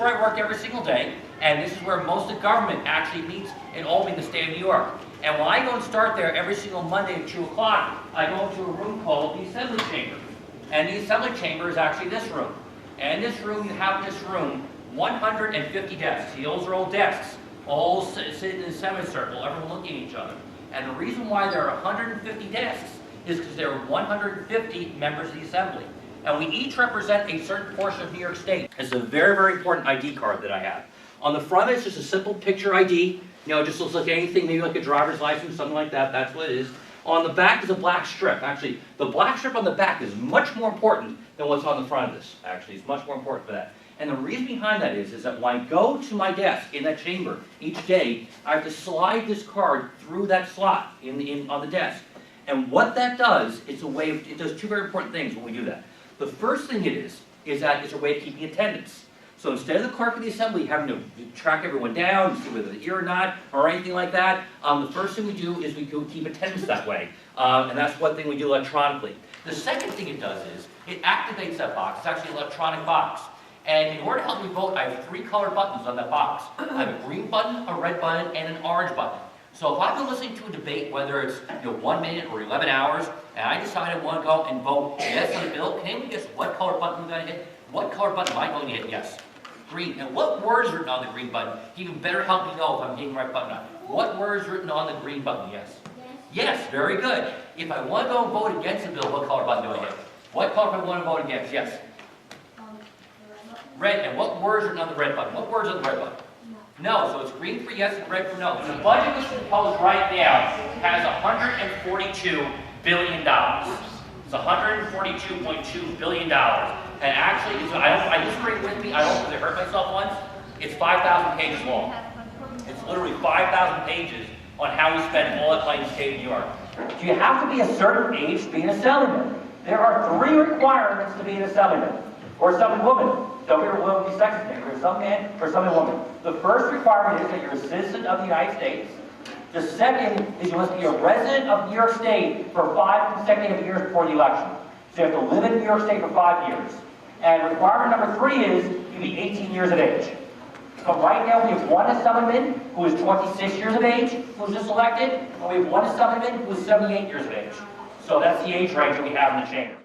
where I work every single day, and this is where most of the government actually meets in Albany, the state of New York. And when I go and start there every single Monday at 2 o'clock, I go into a room called the Assembly Chamber. And the Assembly Chamber is actually this room. And in this room, you have in this room 150 desks. Those are all desks, all sitting in a semicircle, everyone looking at each other. And the reason why there are 150 desks is because there are 150 members of the Assembly. And we each represent a certain portion of New York State. It's a very, very important ID card that I have. On the front, it's just a simple picture ID. You know, it just looks like anything, maybe like a driver's license, something like that. That's what it is. On the back is a black strip. Actually, the black strip on the back is much more important than what's on the front of this. Actually, it's much more important for that. And the reason behind that is that when I go to my desk in that chamber each day, I have to slide this card through that slot on the desk. And what that does, it's a way of, it does two very important things when we do that. The first thing it is that it's a way of keeping attendance. So instead of the clerk of the Assembly having to track everyone down, see whether they're here or not, or anything like that, the first thing we do is we go keep attendance that way. And that's one thing we do electronically. The second thing it does is, it activates that box. It's actually an electronic box. And in order to help me vote, I have 3 colored buttons on that box. I have a green button, a red button, and an orange button. So if I've been listening to a debate, whether it's 1 minute or 11 hours, and I decide I want to go and vote yes on the bill, can anyone guess what color button I'm going to hit? What color button am I going to hit yes? Green. And what word is written on the green button? Even better help me know if I'm hitting the right button or not. What word is written on the green button? Yes. Yes, very good. If I want to go and vote against the bill, what color button do I hit? What color do I want to vote against? Yes. Red. And what words are written on the red button? What words are on the red button? No. So it's green for yes and red for no. The budget that's proposed right now has $142 billion. It's $142.2 billion. And actually, I just read it with me. I don't because I hurt myself once. It's 5,000 pages long. It's literally 5,000 pages on how we spend all that money in the state of New York. Do you have to be a certain age to be an assemblyman? There are 3 requirements to be an assemblyman. Or assemblywoman. Don't be will be sexist name. Or some man or some woman. The first requirement is that you're a citizen of the United States. The second is you must be a resident of New York State for 5 consecutive years before the election. So you have to live in New York State for 5 years. And requirement number 3 is you be 18 years of age. So right now we have one assemblyman who is 26 years of age, who was just elected, and we have one assemblyman who is 78 years of age. So that's the age range that we have in the chamber.